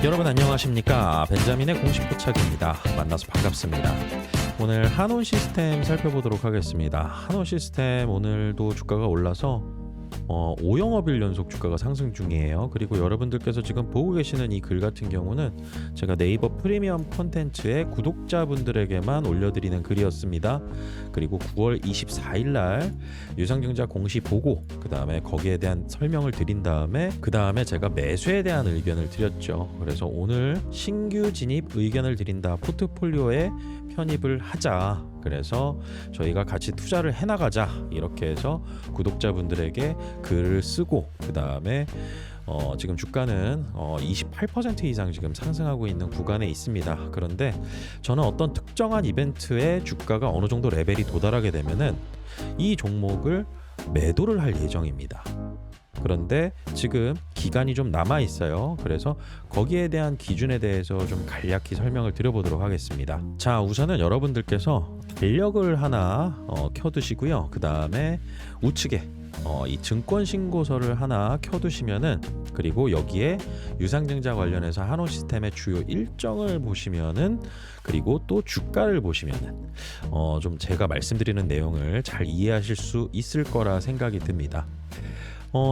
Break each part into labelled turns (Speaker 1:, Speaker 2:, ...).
Speaker 1: 여러분 안녕하십니까? 벤자민의 공식 포착입니다. 만나서 반갑습니다. 오늘 한온 시스템 살펴보도록 하겠습니다. 한온 시스템 오늘도 주가가 올라서 5영업일 연속 주가가 상승 중이에요. 그리고 여러분들께서 지금 보고 계시는 이 글 같은 경우는 제가 네이버 프리미엄 콘텐츠의 구독자분들에게만 올려드리는 글이었습니다. 그리고 9월 24일 날 유상증자 공시 보고 그 다음에 거기에 대한 설명을 드린 다음에 그 다음에 제가 매수에 대한 의견을 드렸죠. 그래서 오늘 신규 진입 의견을 드린다. 포트폴리오에 편입을 하자. 그래서 저희가 같이 투자를 해나가자 이렇게 해서 구독자분들에게 글을 쓰고 그 다음에 지금 주가는 28% 이상 지금 상승하고 있는 구간에 있습니다. 그런데 저는 어떤 특정한 이벤트에 주가가 어느 정도 레벨이 도달하게 되면은 이 종목을 매도를 할 예정입니다. 그런데 지금 기간이 좀 남아 있어요. 그래서 거기에 대한 기준에 대해서 좀 간략히 설명을 드려보도록 하겠습니다. 자, 우선은 여러분들께서 달력을 하나 켜두시고요. 그 다음에 우측에 이 증권 신고서를 하나 켜두시면은, 그리고 여기에 유상증자 관련해서 한온 시스템의 주요 일정을 보시면은, 그리고 또 주가를 보시면은 좀 제가 말씀드리는 내용을 잘 이해하실 수 있을 거라 생각이 듭니다.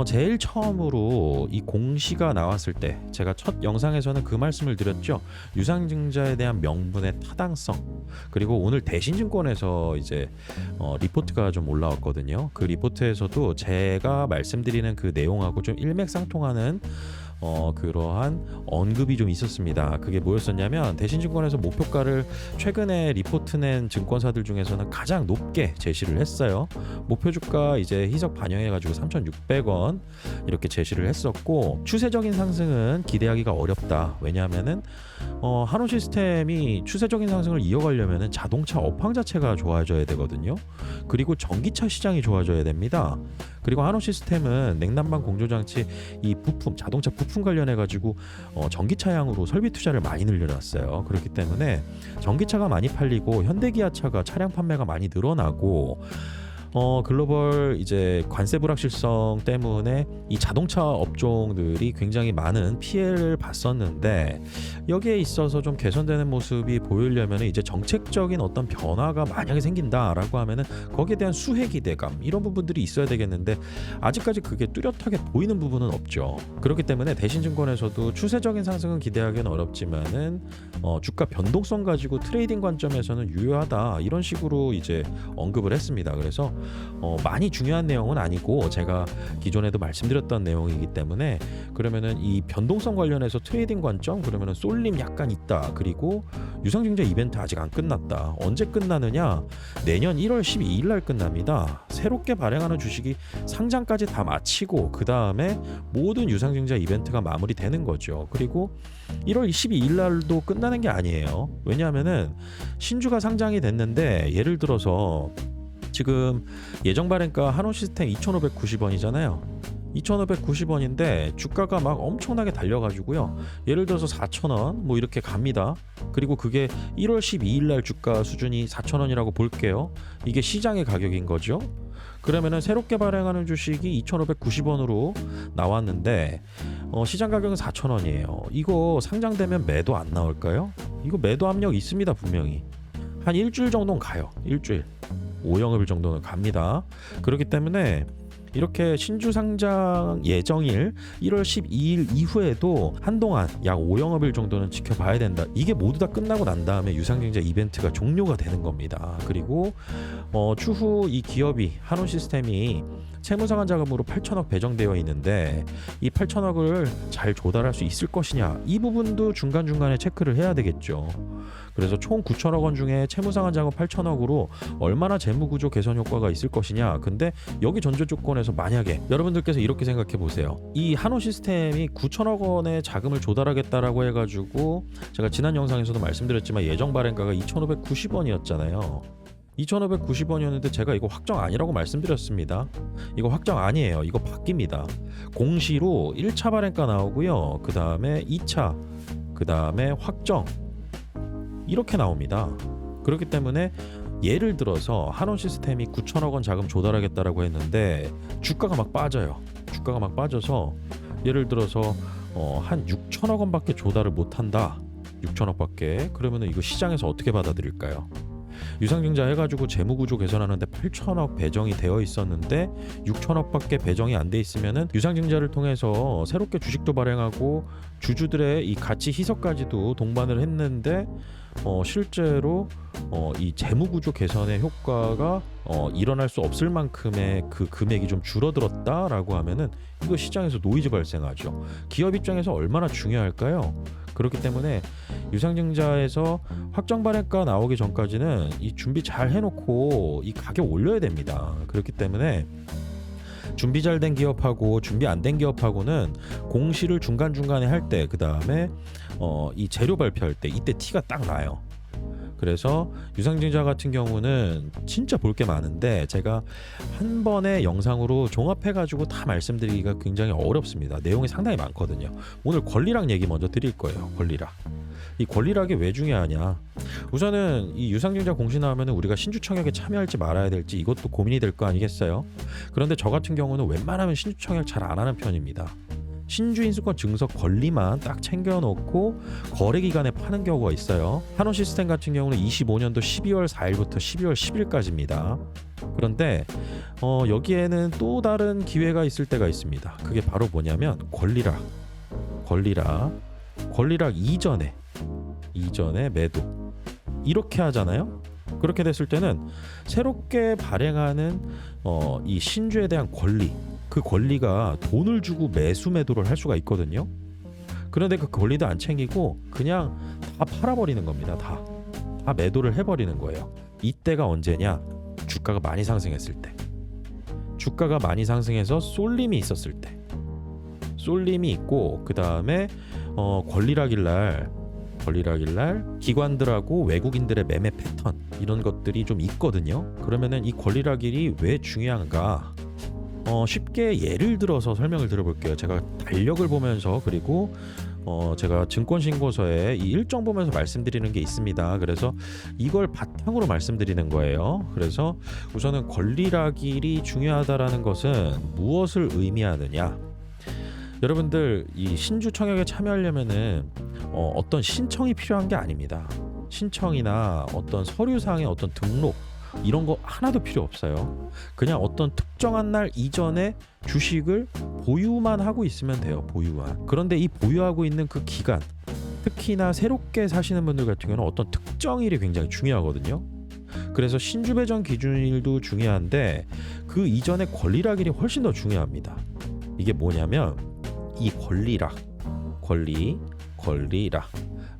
Speaker 1: 제일 처음으로 이 공시가 나왔을 때 제가 첫 영상에서는 그 말씀을 드렸죠. 유상증자에 대한 명분의 타당성, 그리고 오늘 대신증권에서 이제 리포트가 좀 올라왔거든요. 그 리포트에서도 제가 말씀드리는 그 내용하고 좀 일맥상통하는 그러한 언급이 좀 있었습니다. 그게 뭐였었냐면, 대신증권에서 목표가를 최근에 리포트 낸 증권사들 중에서는 가장 높게 제시를 했어요. 목표 주가 이제 희석 반영해가지고 3,600원 이렇게 제시를 했었고, 추세적인 상승은 기대하기가 어렵다. 왜냐하면은 한온 시스템이 추세적인 상승을 이어가려면은 자동차 업황 자체가 좋아져야 되거든요. 그리고 전기차 시장이 좋아져야 됩니다. 그리고 한온 시스템은 냉난방 공조장치 이 부품, 자동차 부품 관련해 가지고 전기차량으로 설비 투자를 많이 늘려놨어요. 그렇기 때문에 전기차가 많이 팔리고 현대기아차가 차량 판매가 많이 늘어나고 글로벌 이제 관세 불확실성 때문에 이 자동차 업종들이 굉장히 많은 피해를 봤었는데, 여기에 있어서 좀 개선되는 모습이 보이려면 이제 정책적인 어떤 변화가 만약에 생긴다라고 하면은 거기에 대한 수혜 기대감, 이런 부분들이 있어야 되겠는데 아직까지 그게 뚜렷하게 보이는 부분은 없죠. 그렇기 때문에 대신증권에서도 추세적인 상승은 기대하기는 어렵지만은 주가 변동성 가지고 트레이딩 관점에서는 유효하다, 이런 식으로 이제 언급을 했습니다. 그래서 많이 중요한 내용은 아니고 제가 기존에도 말씀드렸던 내용이기 때문에, 그러면은 이 변동성 관련해서 트레이딩 관점, 그러면은 쏠림 약간 있다. 그리고 유상증자 이벤트 아직 안 끝났다. 언제 끝나느냐? 내년 1월 12일 날 끝납니다. 새롭게 발행하는 주식이 상장까지 다 마치고 그 다음에 모든 유상증자 이벤트가 마무리되는 거죠. 그리고 1월 12일 날도 끝나는 게 아니에요. 왜냐하면은 신주가 상장이 됐는데, 예를 들어서 지금 예정 발행가 한온 시스템 2,590원이잖아요. 2,590원인데 주가가 막 엄청나게 달려가지고요. 예를 들어서 4,000원 뭐 이렇게 갑니다. 그리고 그게 1월 12일 날 주가 수준이 4,000원이라고 볼게요. 이게 시장의 가격인 거죠. 그러면은 새롭게 발행하는 주식이 2,590원으로 나왔는데 시장 가격은 4,000원이에요. 이거 상장되면 매도 안 나올까요? 이거 매도 압력 있습니다. 분명히 한 일주일 정도는 가요. 일주일 5영업일 정도는 갑니다. 그렇기 때문에 이렇게 신주 상장 예정일 1월 12일 이후에도 한동안 약 5영업일 정도는 지켜봐야 된다. 이게 모두 다 끝나고 난 다음에 유상증자 이벤트가 종료가 되는 겁니다. 그리고 추후 이 기업이 한온 시스템이 채무상환 자금으로 8천억 배정되어 있는데, 이 8천억을 잘 조달할 수 있을 것이냐, 이 부분도 중간중간에 체크를 해야 되겠죠. 그래서 총 9천억 원 중에 채무상환 자금 8천억으로 얼마나 재무구조 개선 효과가 있을 것이냐. 근데 여기 전제 조건에서 만약에 여러분들께서 이렇게 생각해 보세요. 이 한온 시스템이 9천억 원의 자금을 조달하겠다라고 해가지고, 제가 지난 영상에서도 말씀드렸지만 예정 발행가가 2,590원이었잖아요. 2,590원이었는데 제가 이거 확정 아니라고 말씀드렸습니다. 이거 확정 아니에요. 이거 바뀝니다. 공시로 1차 발행가 나오고요. 그 다음에 2차, 그 다음에 확정, 이렇게 나옵니다. 그렇기 때문에 예를 들어서 한온 시스템이 9천억 원 자금 조달하겠다라고 했는데 주가가 막 빠져요. 주가가 막 빠져서 예를 들어서 한 6천억 원밖에 조달을 못한다. 6천억밖에. 그러면은 이거 시장에서 어떻게 받아들일까요? 유상증자 해가지고 재무구조 개선하는데 8천억 배정이 되어 있었는데 6천억밖에 배정이 안 돼 있으면은 유상증자를 통해서 새롭게 주식도 발행하고 주주들의 이 가치 희석까지도 동반을 했는데 실제로 이 재무구조 개선의 효과가 일어날 수 없을 만큼의 그 금액이 좀 줄어들었다라고 하면은 이거 시장에서 노이즈 발생하죠. 기업 입장에서 얼마나 중요할까요? 그렇기 때문에 유상증자에서 확정 발행가 나오기 전까지는 이 준비 잘 해놓고 이 가격 올려야 됩니다. 그렇기 때문에 준비 잘 된 기업하고 준비 안 된 기업하고는 공시를 중간중간에 할 때, 그 다음에 이 재료 발표할 때 이때 티가 딱 나요. 그래서 유상증자 같은 경우는 진짜 볼 게 많은데 제가 한 번의 영상으로 종합해가지고 다 말씀드리기가 굉장히 어렵습니다. 내용이 상당히 많거든요. 오늘 권리락 얘기 먼저 드릴 거예요. 권리락. 이 권리락이 왜 중요하냐? 우선은 이 유상증자 공시 나오면 우리가 신주청약에 참여할지 말아야 될지 이것도 고민이 될 거 아니겠어요? 그런데 저 같은 경우는 웬만하면 신주청약 잘 안 하는 편입니다. 신주인수권 증서 권리만 딱 챙겨놓고 거래기간에 파는 경우가 있어요. 한원시스템 같은 경우는 25년도 12월 4일부터 12월 10일까지입니다. 그런데 여기에는 또 다른 기회가 있을 때가 있습니다. 그게 바로 뭐냐면 권리락 이전에 매도 이렇게 하잖아요. 그렇게 됐을 때는 새롭게 발행하는 이 신주에 대한 권리, 그 권리가 돈을 주고 매도를 할 수가 있거든요. 그런데 그 권리도 안 챙기고 그냥 다 팔아버리는 겁니다. 다 매도를 해버리는 거예요. 이때가 언제냐? 주가가 많이 상승했을 때. 주가가 많이 상승해서 쏠림이 있었을 때. 쏠림이 있고 그 다음에 권리락일날 기관들하고 외국인들의 매매 패턴 이런 것들이 좀 있거든요. 그러면은 이 권리락일이 왜 중요한가? 쉽게 예를 들어서 설명을 드려볼게요. 제가 달력을 보면서 그리고 제가 증권신고서에 이 일정 보면서 말씀드리는 게 있습니다. 그래서 이걸 바탕으로 말씀드리는 거예요. 그래서 우선은 권리락일이 중요하다라는 것은 무엇을 의미하느냐? 여러분들 이 신주청약에 참여하려면은 어떤 신청이 필요한 게 아닙니다. 신청이나 어떤 서류상의 어떤 등록 이런 거 하나도 필요 없어요. 그냥 어떤 특정한 날 이전에 주식을 보유만 하고 있으면 돼요. 보유만. 그런데 이 보유하고 있는 그 기간, 특히나 새롭게 사시는 분들 같은 경우는 어떤 특정일이 굉장히 중요하거든요. 그래서 신주 배정 기준일도 중요한데 그 이전에 권리락일이 훨씬 더 중요합니다. 이게 뭐냐면 이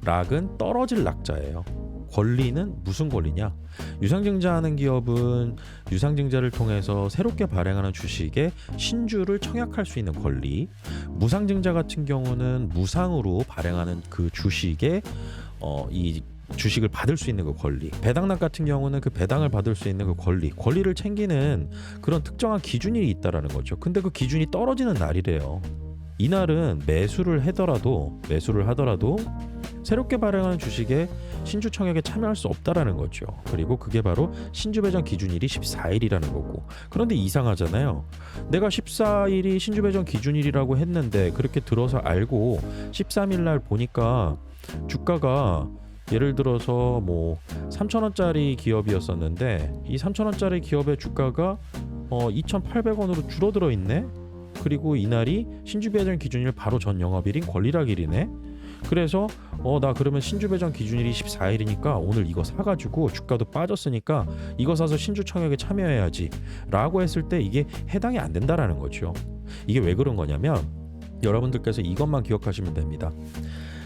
Speaker 1: 락은 떨어질 낙자예요. 권리는 무슨 권리냐? 유상증자하는 기업은 유상증자를 통해서 새롭게 발행하는 주식에 신주를 청약할 수 있는 권리, 무상증자 같은 경우는 무상으로 발행하는 그 주식에 이 주식을 받을 수 있는 그 권리, 배당락 같은 경우는 그 배당을 받을 수 있는 그 권리를 챙기는 그런 특정한 기준이 있다라는 거죠. 근데 그 기준이 떨어지는 날이래요. 이날은 매수를 하더라도 새롭게 발행하는 주식에 신주청약에 참여할 수 없다라는 거죠. 그리고 그게 바로 신주배정 기준일이 14일이라는 거고. 그런데 이상하잖아요. 내가 14일이 신주배정 기준일이라고 했는데 그렇게 들어서 알고 13일 날 보니까 주가가 예를 들어서 뭐 3,000원짜리 기업이었었는데 이 3,000원짜리 기업의 주가가 2,800원으로 줄어들어 있네. 그리고 이날이 신주배정 기준일 바로 전 영업일인 권리락일이네. 그래서 나 그러면 신주배정 기준일이 14일이니까 오늘 이거 사가지고 주가도 빠졌으니까 이거 사서 신주청약에 참여해야지 라고 했을 때 이게 해당이 안 된다라는 거죠. 이게 왜 그런 거냐면 여러분들께서 이것만 기억하시면 됩니다.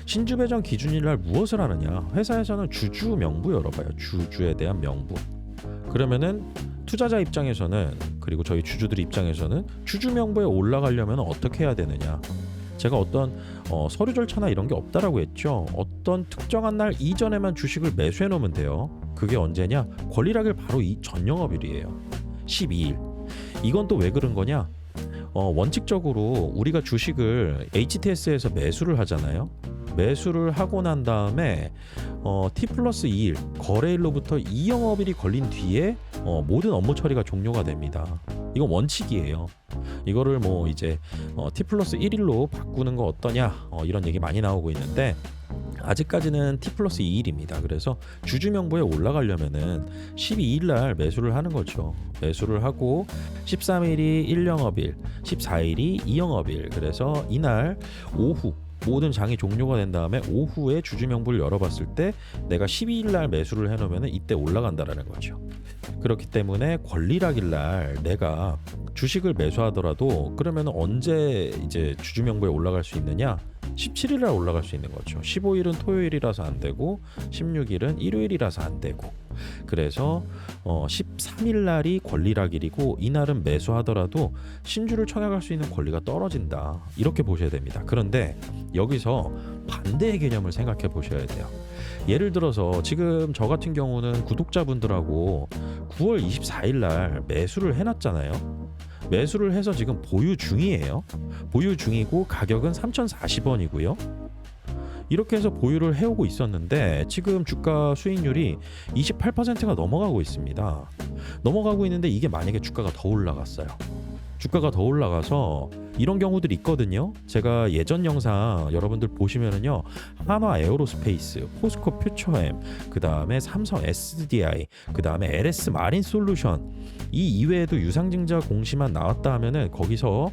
Speaker 1: 신주배정 기준일날 무엇을 하느냐? 회사에서는 주주 명부 열어봐요. 주주에 대한 명부. 그러면은 투자자 입장에서는 그리고 저희 주주들 입장에서는 주주 명부에 올라가려면 어떻게 해야 되느냐? 제가 어떤 서류 절차나 이런 게 없다라고 했죠. 어떤 특정한 날 이전에만 주식을 매수해 놓으면 돼요. 그게 언제냐? 권리락일 바로 이 전 영업일이에요. 12일. 이건 또 왜 그런 거냐? 원칙적으로 우리가 주식을 HTS에서 매수를 하잖아요. 매수를 하고 난 다음에 T+2일 거래일로부터 2영업일이 걸린 뒤에 모든 업무 처리가 종료가 됩니다. 이건 원칙이에요. 이거를 뭐 이제 T 플러스 1일로 바꾸는 거 어떠냐 이런 얘기 많이 나오고 있는데 아직까지는 T 플러스 2일입니다. 그래서 주주 명부에 올라가려면은 12일 날 매수를 하는 거죠. 매수를 하고 13일이 1영업일, 14일이 2영업일. 그래서 이날 오후 모든 장이 종료가 된 다음에 오후에 주주 명부를 열어봤을 때 내가 12일 날 매수를 해놓으면 이때 올라간다라는 거죠. 그렇기 때문에 권리락일 날 내가 주식을 매수하더라도 그러면 언제 이제 주주 명부에 올라갈 수 있느냐? 17일 날 올라갈 수 있는 거죠. 15일은 토요일이라서 안 되고 16일은 일요일이라서 안 되고. 그래서 13일 날이 권리락일이고 이날은 매수하더라도 신주를 청약할 수 있는 권리가 떨어진다. 이렇게 보셔야 됩니다. 그런데 여기서 반대의 개념을 생각해 보셔야 돼요. 예를 들어서 지금 저 같은 경우는 구독자분들하고 9월 24일 날 매수를 해놨잖아요. 매수를 해서 지금 보유 중이에요. 보유 중이고 가격은 3,040원이고요. 이렇게 해서 보유를 해오고 있었는데 지금 주가 수익률이 28%가 넘어가고 있습니다. 넘어가고 있는데 이게 만약에 주가가 더 올라갔어요. 주가가 더 올라가서 이런 경우들이 있거든요. 제가 예전 영상 여러분들 보시면은요, 한화 에어로스페이스, 포스코 퓨처엠, 그 다음에 삼성 SDI, 그 다음에 LS 마린 솔루션, 이 이외에도 유상증자 공시만 나왔다 하면은 거기서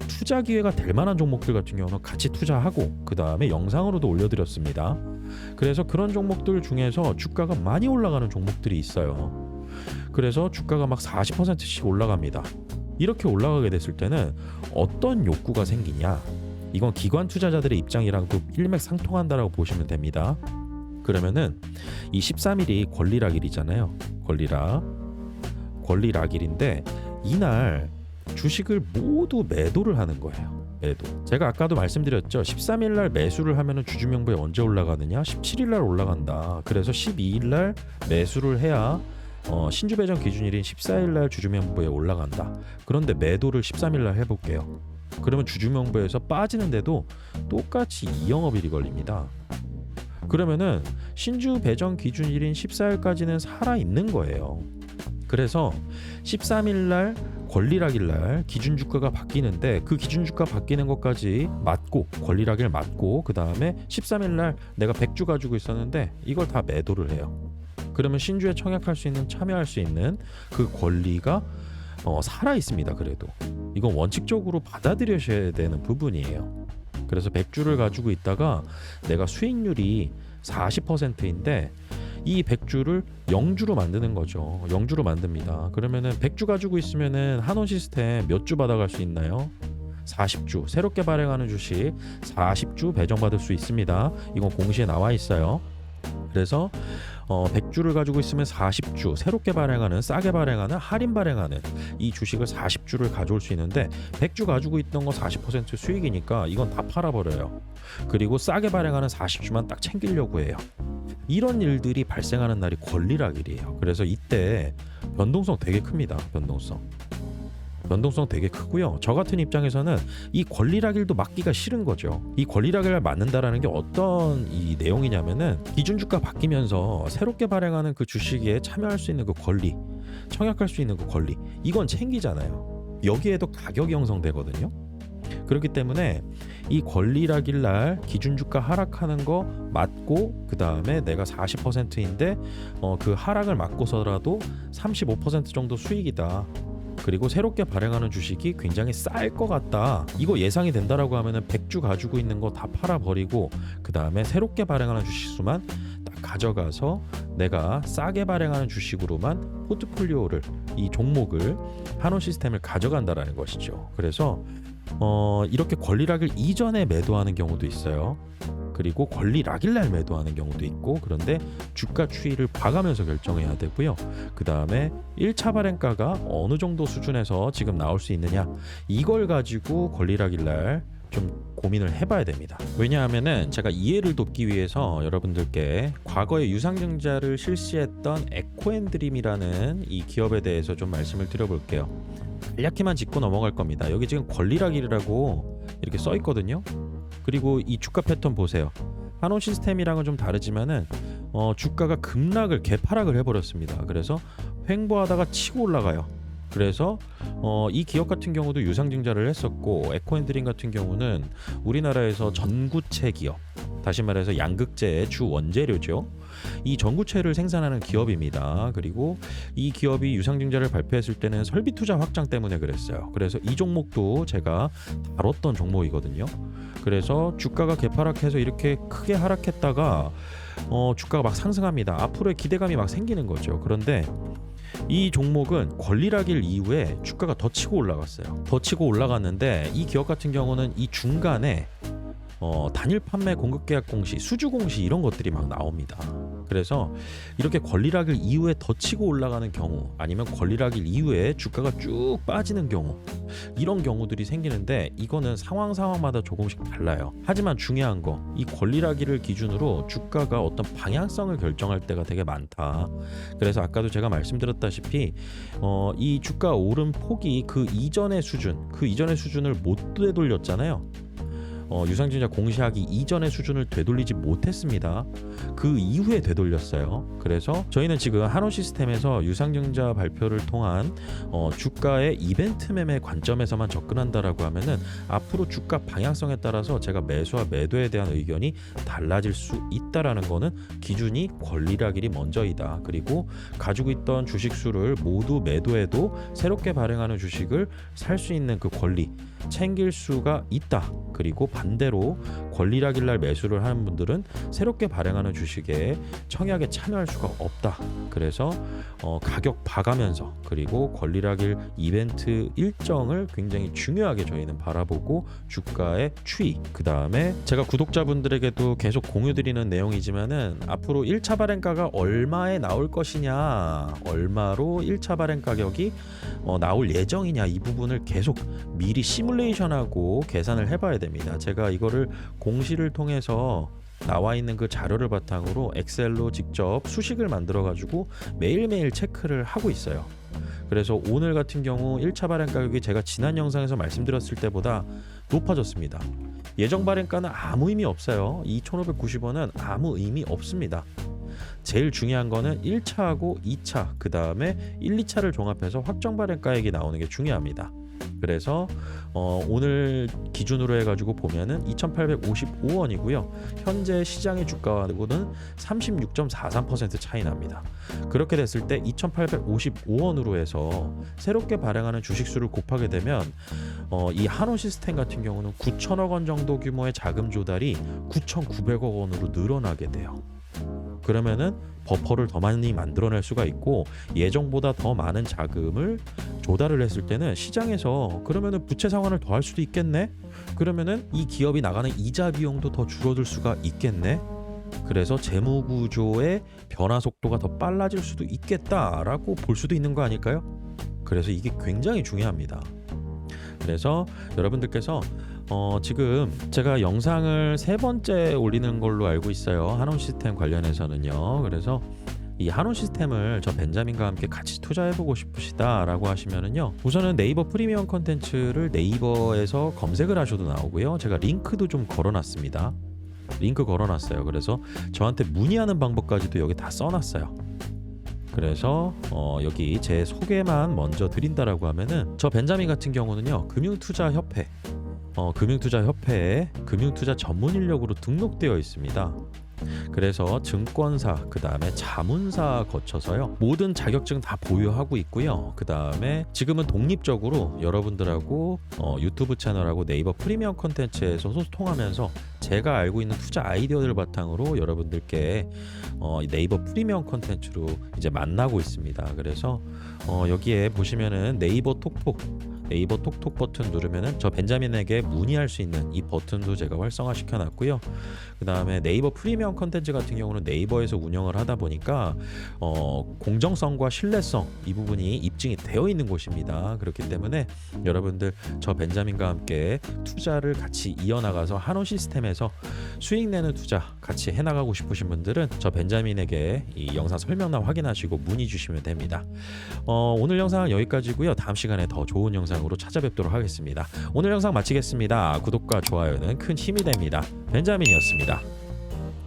Speaker 1: 투자 기회가 될 만한 종목들 같은 경우는 같이 투자하고 그 다음에 영상으로도 올려드렸습니다. 그래서 그런 종목들 중에서 주가가 많이 올라가는 종목들이 있어요. 그래서 주가가 막 40%씩 올라갑니다. 이렇게 올라가게 됐을 때는 어떤 욕구가 생기냐? 이건 기관 투자자들의 입장이랑도 일맥상통한다라고 보시면 됩니다. 그러면은 이 13일이 권리락일이잖아요. 권리락일인데 이날 주식을 모두 매도를 하는 거예요. 매도. 제가 아까도 말씀드렸죠. 13일 날 매수를 하면은 주주 명부에 언제 올라가느냐? 17일 날 올라간다. 그래서 12일 날 매수를 해야 신주 배정 기준일인 14일 날 주주 명부에 올라간다. 그런데 매도를 13일 날 해볼게요. 그러면 주주 명부에서 빠지는데도 똑같이 2영업일이 걸립니다. 그러면은 신주 배정 기준일인 14일까지는 살아 있는 거예요. 그래서 13일 날 권리락일 날 기준 주가가 바뀌는데 그 기준 주가 바뀌는 것까지 맞고 권리락일 맞고 그 다음에 13일 날 내가 100주 가지고 있었는데 이걸 다 매도를 해요. 그러면 신주에 청약할 수 있는 참여할 수 있는 그 권리가 살아 있습니다. 그래도 이건 원칙적으로 받아들여셔야 되는 부분이에요. 그래서 100주를 가지고 있다가 내가 수익률이 40%인데 이 100주를 0주로 만드는 거죠. 0주로 만듭니다. 그러면은 100주 가지고 있으면은 한원 시스템 몇 주 받아갈 수 있나요? 40주. 새롭게 발행하는 주식 40주 배정받을 수 있습니다. 이건 공시에 나와 있어요. 그래서 100주를 가지고 있으면 40주 새롭게 발행하는 싸게 발행하는 할인 발행하는 이 주식을 40주를 가져올 수 있는데 100주 가지고 있던 거 40% 수익이니까 이건 다 팔아버려요. 그리고 싸게 발행하는 40주만 딱 챙기려고 해요. 이런 일들이 발생하는 날이 권리락일이에요. 그래서 이때 변동성 되게 큽니다. 변동성 되게 크고요. 저 같은 입장에서는 이 권리락일도 맞기가 싫은 거죠. 이 권리락일을 맞는다라는 게 어떤 이 내용이냐면은 기준 주가 바뀌면서 새롭게 발행하는 그 주식에 참여할 수 있는 그 권리, 청약할 수 있는 그 권리, 이건 챙기잖아요. 여기에도 가격이 형성되거든요. 그렇기 때문에 이 권리락일 날 기준 주가 하락하는 거 맞고 그 다음에 내가 40%인데 그 하락을 맞고서라도 35% 정도 수익이다. 그리고 새롭게 발행하는 주식이 굉장히 쌀 것 같다. 이거 예상이 된다라고 하면은 100주 가지고 있는 거 다 팔아버리고 그 다음에 새롭게 발행하는 주식 수만 딱 가져가서 내가 싸게 발행하는 주식으로만 포트폴리오를 이 종목을 한원 시스템을 가져간다라는 것이죠. 그래서 이렇게 권리락일 이전에 매도하는 경우도 있어요. 그리고 권리락일 날 매도하는 경우도 있고 그런데 주가 추이를 봐가면서 결정해야 되고요. 그 다음에 1차 발행가가 어느 정도 수준에서 지금 나올 수 있느냐 이걸 가지고 권리락일 날 좀 고민을 해봐야 됩니다. 왜냐하면은 제가 이해를 돕기 위해서 여러분들께 과거에 유상증자를 실시했던 에코앤드림이라는 이 기업에 대해서 좀 말씀을 드려볼게요. 간략히만 짚고 넘어갈 겁니다. 여기 지금 권리락일이라고 이렇게 써 있거든요. 그리고 이 주가 패턴 보세요. 한원 시스템이랑은 좀 다르지만은 주가가 급락을 개파락을 해버렸습니다. 그래서 횡보하다가 치고 올라가요. 그래서 이 기업 같은 경우도 유상증자를 했었고, 에코앤드림 같은 경우는 우리나라에서 전구체 기업, 다시 말해서 양극재의 주 원재료죠. 이 전구체를 생산하는 기업입니다. 그리고 이 기업이 유상증자를 발표했을 때는 설비 투자 확장 때문에 그랬어요. 그래서 이 종목도 제가 다뤘던 종목이거든요. 그래서 주가가 개파락해서 이렇게 크게 하락했다가 주가가 막 상승합니다. 앞으로의 기대감이 막 생기는 거죠. 그런데 이 종목은 권리락일 이후에 주가가 더 치고 올라갔어요. 더 치고 올라갔는데 이 기업 같은 경우는 이 중간에 단일 판매 공급 계약 공시, 수주 공시 이런 것들이 막 나옵니다. 그래서 이렇게 권리락일 이후에 더 치고 올라가는 경우, 아니면 권리락일 이후에 주가가 쭉 빠지는 경우, 이런 경우들이 생기는데 이거는 상황마다 조금씩 달라요. 하지만 중요한 거, 이 권리락일을 기준으로 주가가 어떤 방향성을 결정할 때가 되게 많다. 그래서 아까도 제가 말씀드렸다시피 이 주가 오른 폭이 그 이전의 수준을 못 되돌렸잖아요. 유상증자 공시하기 이전의 수준을 되돌리지 못했습니다. 그 이후에 되돌렸어요. 그래서 저희는 지금 한온시스템에서 유상증자 발표를 통한 주가의 이벤트 매매 관점에서만 접근한다라고 하면은 앞으로 주가 방향성에 따라서 제가 매수와 매도에 대한 의견이 달라질 수 있다라는 거는 기준이 권리락일이 먼저이다. 그리고 가지고 있던 주식 수를 모두 매도해도 새롭게 발행하는 주식을 살 수 있는 그 권리 챙길 수가 있다. 그리고 반대로 권리락일 날 매수를 하는 분들은 새롭게 발행하는 주식에 청약에 참여할 수가 없다. 그래서 가격 봐가면서, 그리고 권리락일 이벤트 일정을 굉장히 중요하게 저희는 바라보고 주가의 추이, 그 다음에 제가 구독자분들에게도 계속 공유드리는 내용이지만은 앞으로 1차 발행가가 얼마에 나올 것이냐, 얼마로 1차 발행 가격이 나올 예정이냐, 이 부분을 계속 미리 시뮬레이션하고 계산을 해봐야 됩니다. 제가 이거를 공시를 통해서 나와 있는 그 자료를 바탕으로 엑셀로 직접 수식을 만들어 가지고 매일매일 체크를 하고 있어요. 그래서 오늘 같은 경우 1차 발행 가격이 제가 지난 영상에서 말씀드렸을 때보다 높아졌습니다. 예정 발행가는 아무 의미 없어요. 2,590원은 아무 의미 없습니다. 제일 중요한 거는 1차하고 2차, 그 다음에 1, 2차를 종합해서 확정 발행가액이 나오는 게 중요합니다. 그래서 오늘 기준으로 해가지고 보면은 2,855원이고요. 현재 시장의 주가하고는 36.43% 차이 납니다. 그렇게 됐을 때 2,855원으로 해서 새롭게 발행하는 주식수를 곱하게 되면 이 한온시스템 같은 경우는 9천억 원 정도 규모의 자금 조달이 9,900억 원으로 늘어나게 돼요. 그러면은 버퍼를 더 많이 만들어낼 수가 있고, 예정보다 더 많은 자금을 조달을 했을 때는 시장에서 그러면은 부채 상환을 더 할 수도 있겠네. 그러면은 이 기업이 나가는 이자 비용도 더 줄어들 수가 있겠네. 그래서 재무 구조의 변화 속도가 더 빨라질 수도 있겠다라고 볼 수도 있는 거 아닐까요? 그래서 이게 굉장히 중요합니다. 그래서 여러분들께서 지금 제가 영상을 3번째 올리는 걸로 알고 있어요. 한온시스템 관련해서는요. 그래서 이 한온시스템을 저 벤자민과 함께 같이 투자해보고 싶으시다라고 하시면은요, 우선은 네이버 프리미엄 컨텐츠를 네이버에서 검색을 하셔도 나오고요. 제가 링크도 좀 걸어놨습니다. 링크 걸어놨어요. 그래서 저한테 문의하는 방법까지도 여기 다 써놨어요. 그래서 여기 제 소개만 먼저 드린다라고 하면은 저 벤자민 같은 경우는요, 금융투자협회 금융투자협회에 금융투자 전문 인력으로 등록되어 있습니다. 그래서 증권사, 그 다음에 자문사 거쳐서요, 모든 자격증 다 보유하고 있고요. 그 다음에 지금은 독립적으로 여러분들하고 유튜브 채널하고 네이버 프리미엄 컨텐츠에서 소통하면서 제가 알고 있는 투자 아이디어들 바탕으로 여러분들께 네이버 프리미엄 컨텐츠로 이제 만나고 있습니다. 그래서 여기에 보시면은 네이버 톡톡 버튼 누르면은 저 벤자민에게 문의할 수 있는 이 버튼도 제가 활성화 시켜놨고요. 그 다음에 네이버 프리미엄 컨텐츠 같은 경우는 네이버에서 운영을 하다 보니까 공정성과 신뢰성, 이 부분이 입증이 되어 있는 곳입니다. 그렇기 때문에 여러분들 저 벤자민과 함께 투자를 같이 이어나가서 한온시스템에서 수익 내는 투자 같이 해나가고 싶으신 분들은 저 벤자민에게 이 영상 설명란 확인하시고 문의 주시면 됩니다. 오늘 영상은 여기까지고요. 다음 시간에 더 좋은 영상으로 찾아뵙도록 하겠습니다. 오늘 영상 마치겠습니다. 구독과 좋아요는 큰 힘이 됩니다. 벤자민이었습니다.